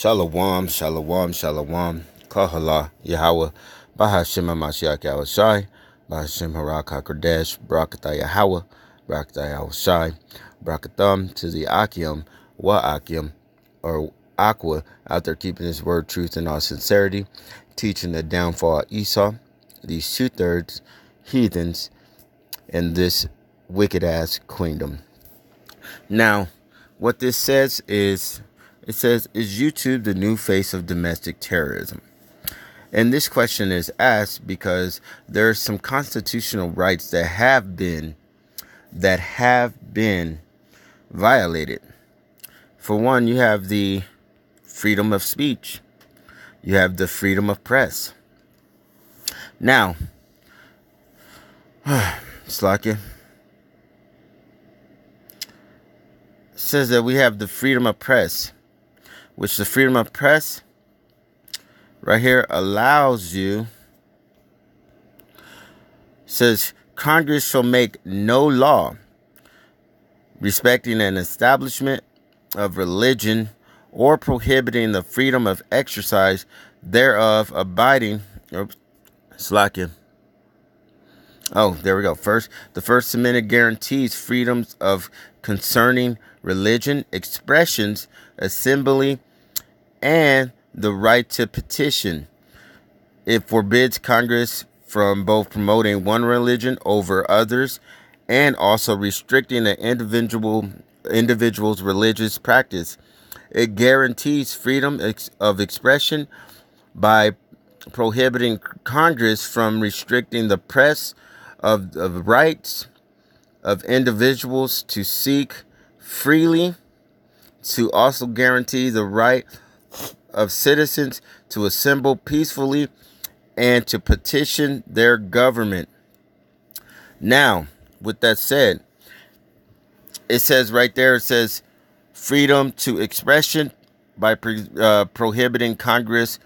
Shalom, shalom, shalom. Kahala, Yahweh, Bahashem HaMashiach Yahushai, Bahashem Harak HaKodesh, Barakatah Yahweh, Barakatah Yahushai, Barakatham to the Akim, Akim, or Aqua, out there keeping his word, truth, and all sincerity, teaching the downfall of Esau, these 2/3 heathens in this wicked-ass queendom. Now, what this says is, it says, is YouTube the new face of domestic terrorism? And this question is asked because there's some constitutional rights that have been violated. For one, you have the freedom of speech. You have the freedom of press. Now, Slakia says that we have the freedom of press, which the freedom of press right here allows you, says Congress shall make no law respecting an establishment of religion or prohibiting the freedom of exercise thereof, abiding, Slakia. Oh, there we go. First, the First Amendment guarantees freedoms of concerning religion, expressions, assembly, and the right to petition. It forbids Congress from both promoting one religion over others and also restricting an individual's religious practice. It guarantees freedom of expression by prohibiting Congress from restricting the press of rights of individuals to seek freely, to also guarantee the right of citizens to assemble peacefully and to petition their government. Now, with that said, it says right there, it says freedom to expression by prohibiting Congress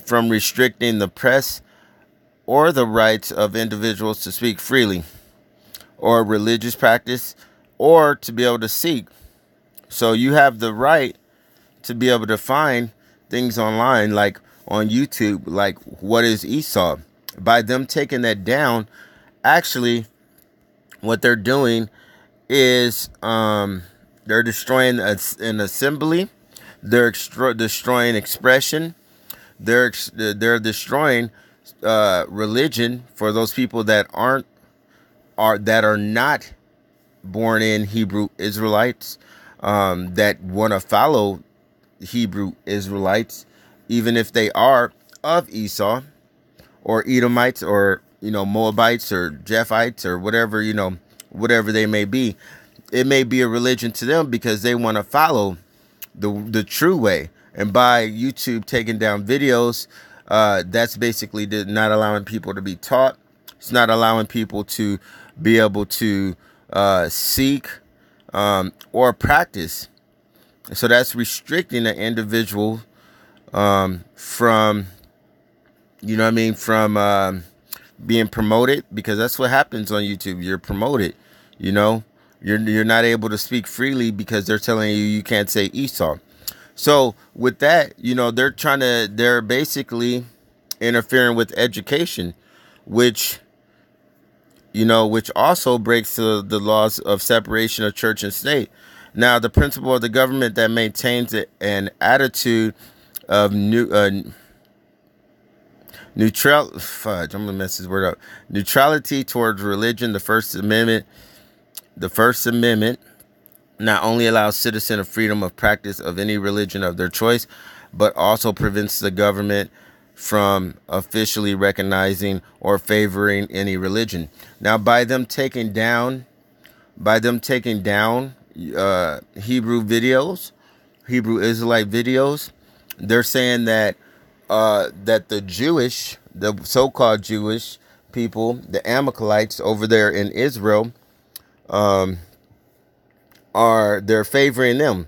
from restricting the press or the rights of individuals to speak freely or religious practice or to be able to seek. So you have the right to be able to find things online, like on YouTube, like what is Esau. By them taking that down, actually what they're doing is they're destroying an assembly, they're destroying expression, they're destroying religion for those people that are not born in Hebrew Israelites, that want to follow Hebrew Israelites, even if they are of Esau or Edomites or Moabites or Japhites or whatever whatever they may be. It may be a religion to them because they want to follow the true way. And by YouTube taking down videos, that's basically not allowing people to be taught. It's not allowing people to be able to seek or practice. So that's restricting an individual from, from being promoted, because that's what happens on YouTube. You're promoted, you're not able to speak freely because they're telling you can't say Esau. So with that, they're basically interfering with education, which also breaks the laws of separation of church and state. Now, the principle of the government that maintains an attitude of neutrality towards religion. The First Amendment not only allows citizens a freedom of practice of any religion of their choice, but also prevents the government from officially recognizing or favoring any religion. Now, by them taking down Hebrew Israelite videos, they're saying that the so-called Jewish people, the Amalekites over there in Israel, they're favoring them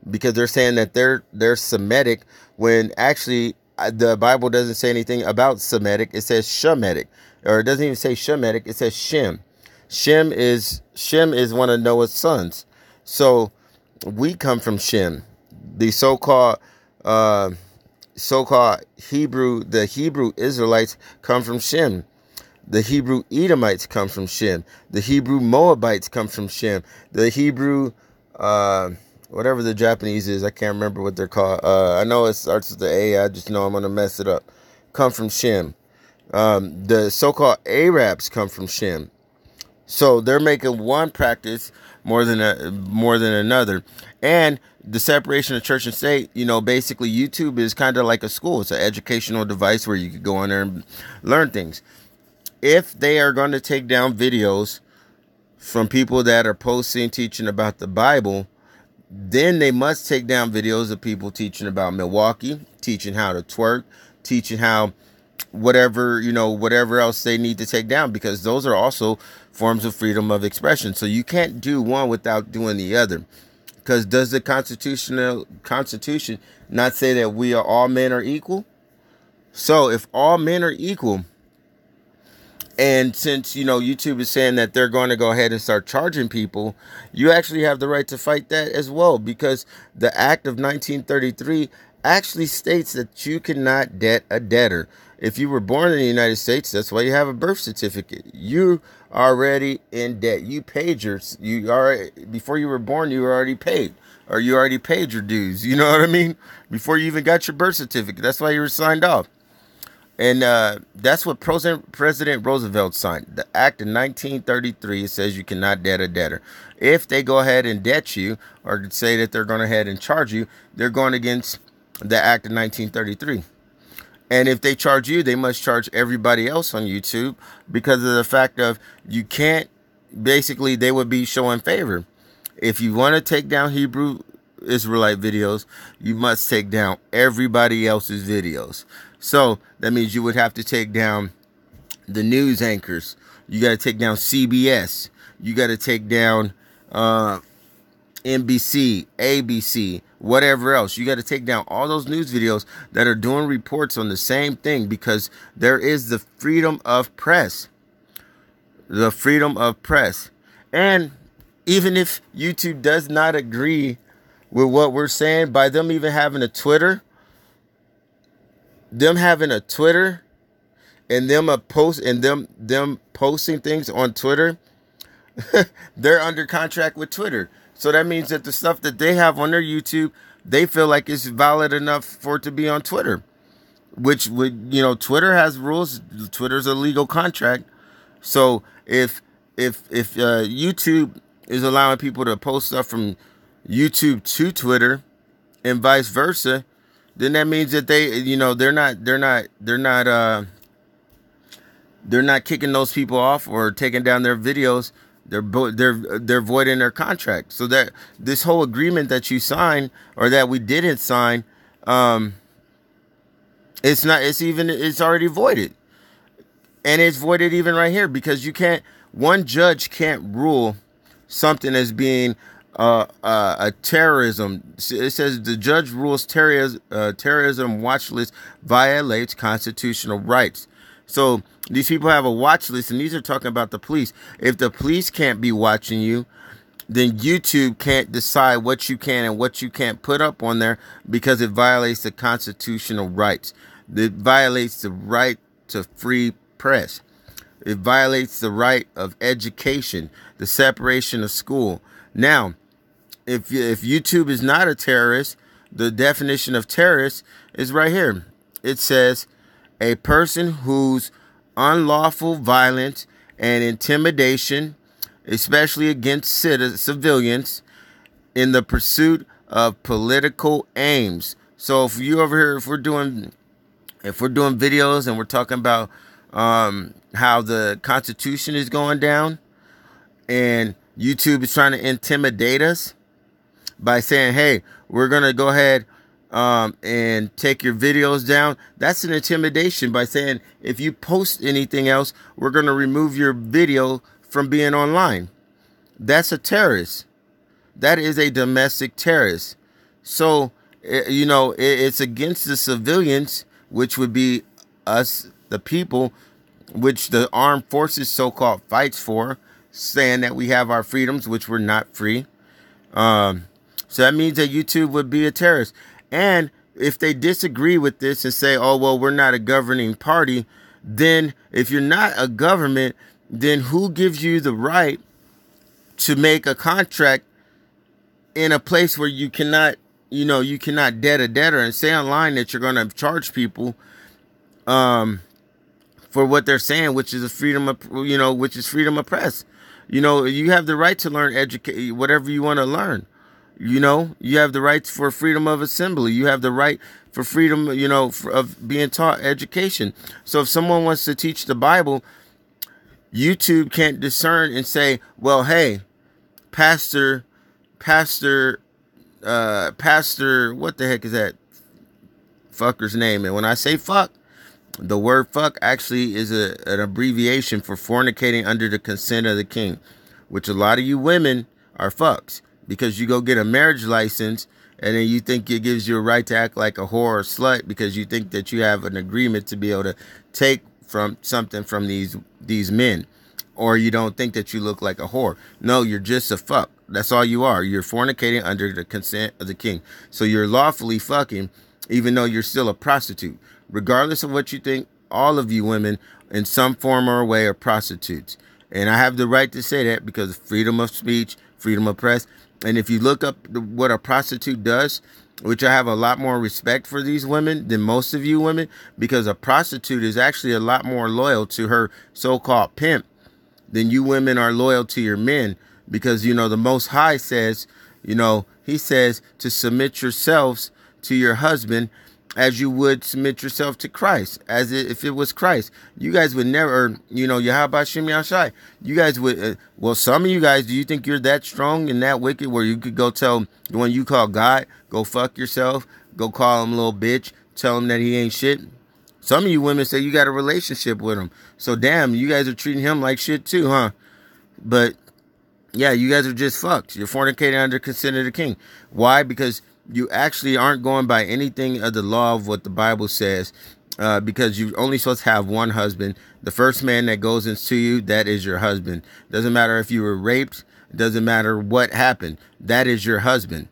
because they're saying that they're Semitic, when actually the Bible doesn't say anything about Semitic. It says Shemitic, or it doesn't even say Shemitic. It says Shem. Shem is one of Noah's sons. So we come from Shem. The so-called uh, so-called the Hebrew Israelites come from Shem. The Hebrew Edomites come from Shem. The Hebrew Moabites come from Shem. The Hebrew, whatever the Japanese is, I can't remember what they're called. I know it starts with the A. I just know I'm going to mess it up. Come from Shem. The so-called Arabs come from Shem. So they're making one practice more than another. And the separation of church and state, basically YouTube is kind of like a school. It's an educational device where you could go on there and learn things. If they are going to take down videos from people that are posting, teaching about the Bible, then they must take down videos of people teaching about Milwaukee, teaching how to twerk, teaching how whatever else they need to take down, because those are also forms of freedom of expression. So you can't do one without doing the other. Because does the Constitution not say that all men are equal? So if all men are equal, and since, YouTube is saying that they're going to go ahead and start charging people, you actually have the right to fight that as well, because the Act of 1933 actually states that you cannot debt a debtor. If you were born in the United States, that's why you have a birth certificate. You are already in debt. You paid before you were born, you were already paid, or you already paid your dues. You know what I mean? Before you even got your birth certificate. That's why you were signed off. And that's what President Roosevelt signed. The Act of 1933, it says you cannot debt a debtor. If they go ahead and debt you, or say that they're going ahead and charge you, they're going against the Act of 1933. And if they charge you, they must charge everybody else on YouTube, because of the fact of you can't, basically they would be showing favor. If you want to take down Hebrew Israelite videos, you must take down everybody else's videos. So that means you would have to take down the news anchors. You got to take down CBS. You got to take down NBC, ABC, whatever else. You got to take down all those news videos that are doing reports on the same thing, because there is the freedom of press. The freedom of press. And even if YouTube does not agree with what we're saying, by them even having a Twitter, and them posting things on Twitter, they're under contract with Twitter. So that means that the stuff that they have on their YouTube, they feel like it's valid enough for it to be on Twitter, which would, Twitter has rules. Twitter's a legal contract. So if YouTube is allowing people to post stuff from YouTube to Twitter and vice versa, then that means that they're not kicking those people off or taking down their videos. They're voiding their contract. So that this whole agreement that you signed, or that we didn't sign, it's already voided. And it's voided even right here, because one judge can't rule something as being a terrorism. It says the judge rules terrorism watch list violates constitutional rights. So these people have a watch list, and these are talking about the police. If the police can't be watching you, then YouTube can't decide what you can and what you can't put up on there, because it violates the constitutional rights. It violates the right to free press. It violates the right of education, the separation of school. Now, if YouTube is not a terrorist, the definition of terrorist is right here. It says a person whose unlawful violence and intimidation, especially against civilians, in the pursuit of political aims. So if you over here, if we're doing videos and we're talking about how the Constitution is going down, and YouTube is trying to intimidate us by saying, hey, we're going to go ahead and take your videos down. That's an intimidation, by saying, if you post anything else, we're going to remove your video from being online. That's a terrorist. That is a domestic terrorist. So, it's against the civilians, which would be us, the people, which the armed forces so-called fights for, saying that we have our freedoms, which we're not free. So that means that YouTube would be a terrorist. And if they disagree with this and say, oh, well, we're not a governing party, then if you're not a government, then who gives you the right to make a contract in a place where you cannot, you cannot debt a debtor and say online that you're going to charge people for what they're saying, which is a freedom of, which is freedom of press. You have the right to learn, educate, whatever you want to learn. You have the right for freedom of assembly. You have the right for freedom, of being taught education. So if someone wants to teach the Bible, YouTube can't discern and say, well, hey, pastor, what the heck is that fucker's name? And when I say fuck, the word fuck actually is an abbreviation for fornicating under the consent of the king, which a lot of you women are fucks because you go get a marriage license and then you think it gives you a right to act like a whore or slut because you think that you have an agreement to be able to take from something from these men, or you don't think that you look like a whore. No, you're just a fuck. That's all you are. You're fornicating under the consent of the king. So you're lawfully fucking, even though you're still a prostitute. Regardless of what you think, all of you women in some form or way are prostitutes. And I have the right to say that because of freedom of speech, freedom of press. And if you look up what a prostitute does, which I have a lot more respect for these women than most of you women, because a prostitute is actually a lot more loyal to her so-called pimp than you women are loyal to your men. Because, the Most High says, he says to submit yourselves to your husband as you would submit yourself to Christ, as if it was Christ. You guys would never, Yahweh Shem Yashai. You guys would, well, some of you guys, do you think you're that strong and that wicked where you could go tell the one you call God, go fuck yourself, go call him a little bitch, tell him that he ain't shit? Some of you women say you got a relationship with him. So damn, you guys are treating him like shit too, huh? But yeah, you guys are just fucked. You're fornicating under consent of the king. Why? Because you actually aren't going by anything of the law of what the Bible says, because you're only supposed to have one husband. The first man that goes into you, that is your husband. Doesn't matter if you were raped. Doesn't matter what happened. That is your husband.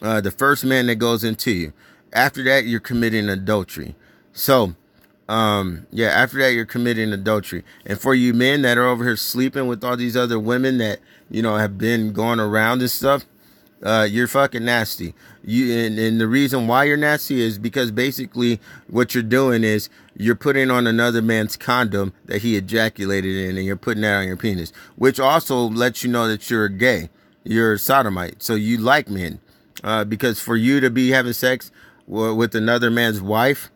The first man that goes into you. After that, you're committing adultery. So, after that, you're committing adultery. And for you men that are over here sleeping with all these other women that, have been going around and stuff, you're fucking nasty. And the reason why you're nasty is because basically what you're doing is you're putting on another man's condom that he ejaculated in, and you're putting that on your penis, which also lets you know that you're gay. You're a sodomite. So you like men, because for you to be having sex with another man's wife,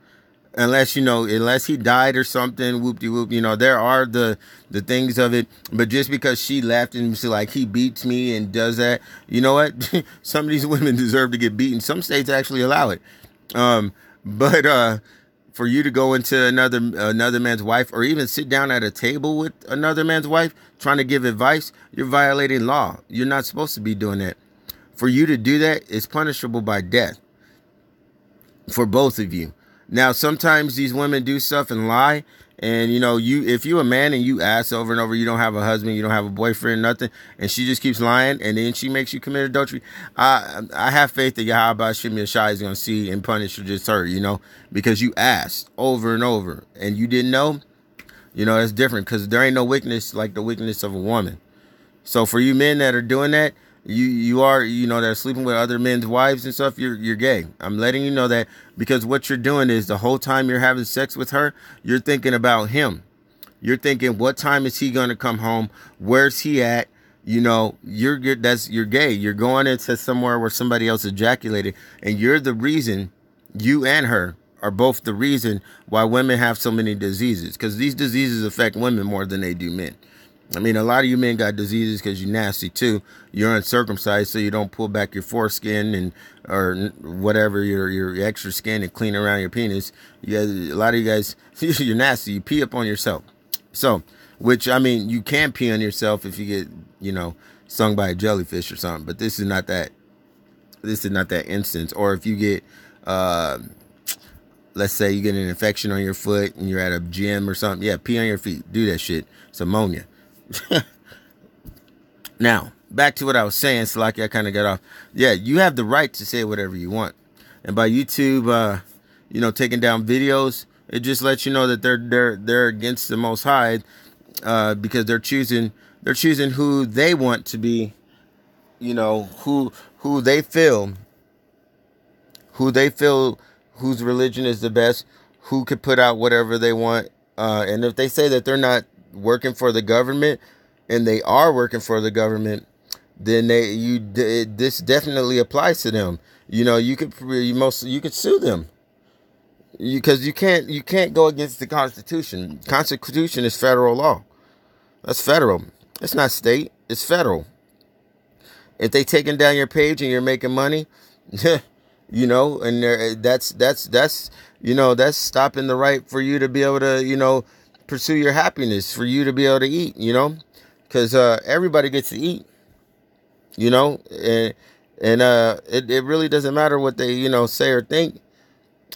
unless he died or something, whoop-de-whoop, there are the things of it. But just because she left and she's like, he beats me and does that, you know what? Some of these women deserve to get beaten. Some states actually allow it. But for you to go into another man's wife, or even sit down at a table with another man's wife trying to give advice, you're violating law. You're not supposed to be doing that. For you to do that is punishable by death for both of you. Now, sometimes these women do stuff and lie. And, if you're a man and you ask over and over, you don't have a husband, you don't have a boyfriend, nothing, and she just keeps lying, and then she makes you commit adultery, I have faith that Yahweh Shem Yashai is going to see and punish just her, because you asked over and over and you didn't know, that's different, because there ain't no wickedness like the wickedness of a woman. So for you men that are doing that, you are, that are sleeping with other men's wives and stuff, you're gay. I'm letting you know that, because what you're doing is the whole time you're having sex with her, you're thinking about him. You're thinking, what time is he going to come home? Where's he at? You're gay. You're going into somewhere where somebody else ejaculated, and you're the reason. You and her are both the reason why women have so many diseases, because these diseases affect women more than they do men. I mean, a lot of you men got diseases because you're nasty too. You're uncircumcised, so you don't pull back your foreskin or whatever, your extra skin, and clean around your penis. A lot of you guys, you're nasty. You pee up on yourself. So, which, I mean, you can pee on yourself if you get, stung by a jellyfish or something. But this is not that. This is not that instance. Or if you get, let's say you get an infection on your foot and you're at a gym or something. Yeah, pee on your feet. Do that shit. It's ammonia. Now, back to what I was saying, Salaki, I kind of got off. Yeah, you have the right to say whatever you want. And by YouTube, taking down videos, it just lets you know that they're against the Most High, because they're choosing who they want to be, who they feel whose religion is the best, who could put out whatever they want. And if they say that they're not working for the government, and they are working for the government, then this definitely applies to them. You could sue them, because you can't go against the Constitution. Constitution is federal law. That's federal. It's not state. It's federal. If they taking down your page and you're making money, and that's stopping the right for you to be able to pursue your happiness, for you to be able to eat, because everybody gets to eat, and it really doesn't matter what they say or think.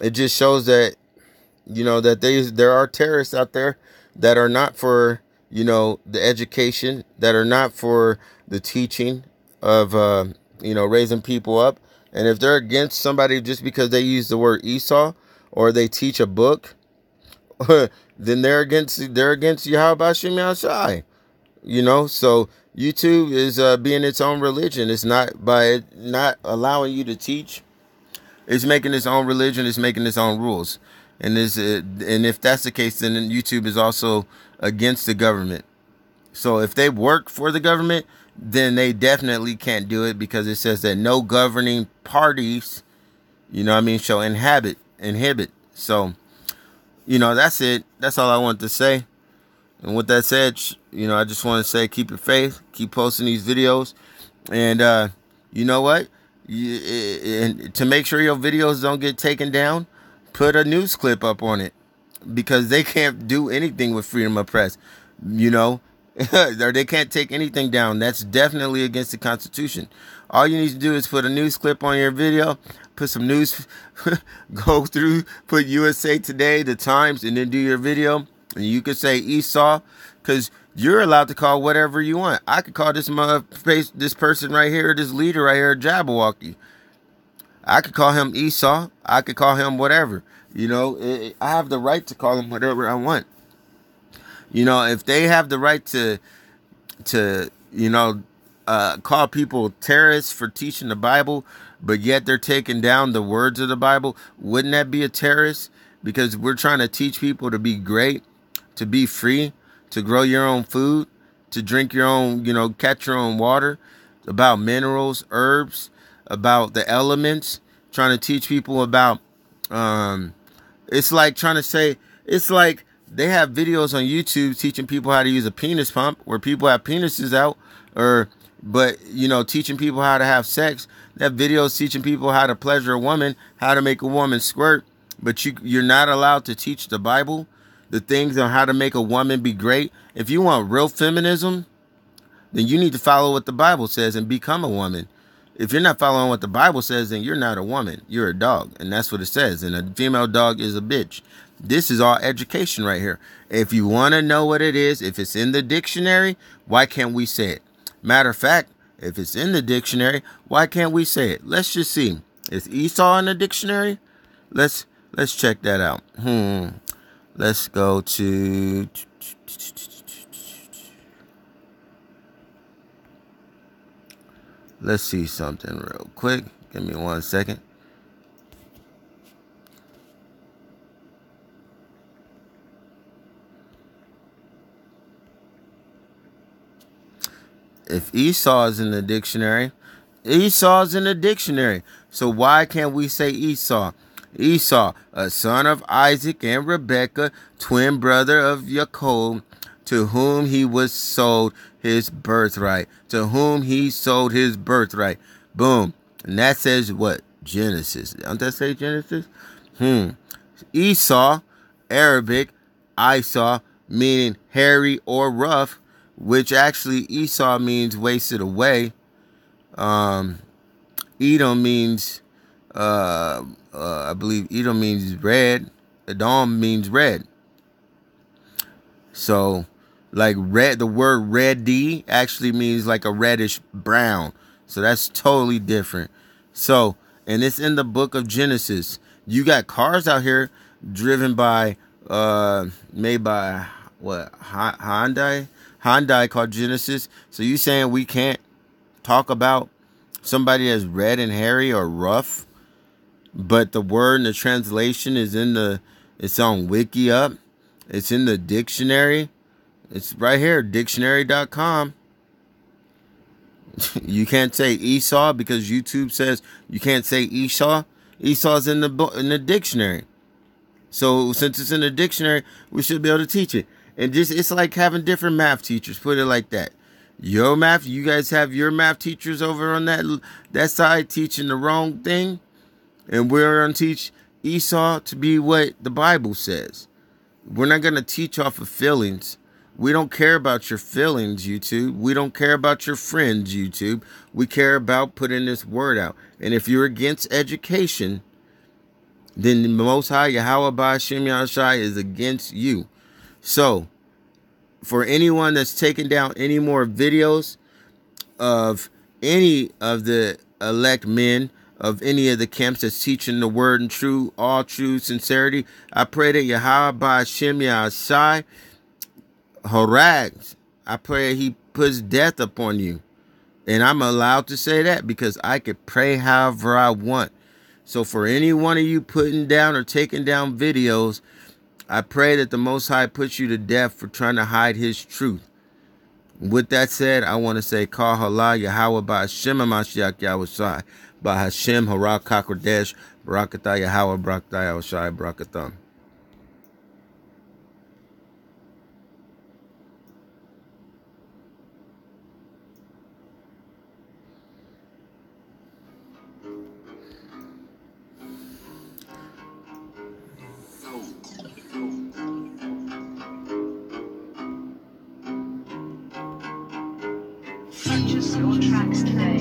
It just shows that that there are terrorists out there that are not for the education, that are not for the teaching of raising people up. And if they're against somebody just because they use the word Esau, or they teach a book, then they're against Yahweh Shem Yahshai. So YouTube is being its own religion. It's not by not allowing you to teach. It's making its own religion. It's making its own rules. And if that's the case, then YouTube is also against the government. So if they work for the government, then they definitely can't do it, because it says that no governing parties, shall inhibit. So, that's it. That's all I want to say. And with that said, I just want to say, keep your faith, keep posting these videos. And you know what? And to make sure your videos don't get taken down, put a news clip up on it, because they can't do anything with freedom of press, or they can't take anything down. That's definitely against the Constitution. All you need to do is put a news clip on your video, put some news, put USA Today, the Times, and then do your video. And you could say Esau, because you're allowed to call whatever you want. I could call this person right here, this leader right here, Jabberwocky. I could call him Esau. I could call him whatever. I have the right to call him whatever I want. If they have the right to call people terrorists for teaching the Bible, but yet they're taking down the words of the Bible, wouldn't that be a terrorist? Because we're trying to teach people to be great, to be free, to grow your own food, to drink your own, catch your own water, about minerals, herbs, about the elements, trying to teach people about, it's like they have videos on YouTube teaching people how to use a penis pump, where people have penises out, but teaching people how to have sex. They have videos teaching people how to pleasure a woman, how to make a woman squirt, but you're not allowed to teach the Bible, the things on how to make a woman be great. If you want real feminism, then you need to follow what the Bible says and become a woman. If you're not following what the Bible says, then you're not a woman. You're a dog. And that's what it says. And a female dog is a bitch. This is all education right here. If you want to know what it is, if it's in the dictionary, why can't we say it? Matter of fact, if it's in the dictionary, why can't we say it? Let's just see. Is Esau in the dictionary? Let's check that out. Let's go to... Let's see something real quick. Give me 1 second. If Esau is in the dictionary, Esau's in the dictionary. So why can't we say Esau? Esau, a son of Isaac and Rebekah, twin brother of Jacob, to whom he was sold his birthright. To whom he sold his birthright. Boom. And that says what? Genesis. Don't that say Genesis? Esau, Arabic, Esau, meaning hairy or rough, which actually Esau means wasted away. Edom means, I believe Edom means red. Edom means red. So, like red, the word reddy actually means like a reddish brown. So that's totally different. So and it's in the book of Genesis. You got cars out here driven by, made by what, Hyundai called Genesis. So you saying we can't talk about somebody that's red and hairy or rough, but the word and the translation is it's on Wiki Up. It's in the dictionary. It's right here, dictionary.com. You can't say Esau because YouTube says you can't say Esau. Esau's in the dictionary. So since it's in the dictionary, we should be able to teach it. And just it's like having different math teachers. Put it like that. Your math, you guys have your math teachers over on that side teaching the wrong thing, and we're going to teach Esau to be what the Bible says. We're not going to teach off of feelings. We don't care about your feelings, YouTube. We don't care about your friends, YouTube. We care about putting this word out. And if you're against education, then the Most High, Yahweh Ba'ashem Yahushai, is against you. So, for anyone that's taking down any more videos of any of the elect men, of any of the camps that's teaching the word and all true sincerity, I pray that Yahweh Ba'ashem Yahushai Horags, I pray he puts death upon you. And I'm allowed to say that because I could pray however I want. So for any one of you putting down or taking down videos, I pray that the Most High puts you to death for trying to hide his truth. With that said, I want to say, Kal Hala Yahweh Ba'ashem HaMashiach Yahushai Ba'ashem Harak HaKodesh Barakatah Yahweh Barakatah Yahushai Barakatah. Purchase your tracks today.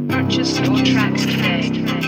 Purchase your tracks today.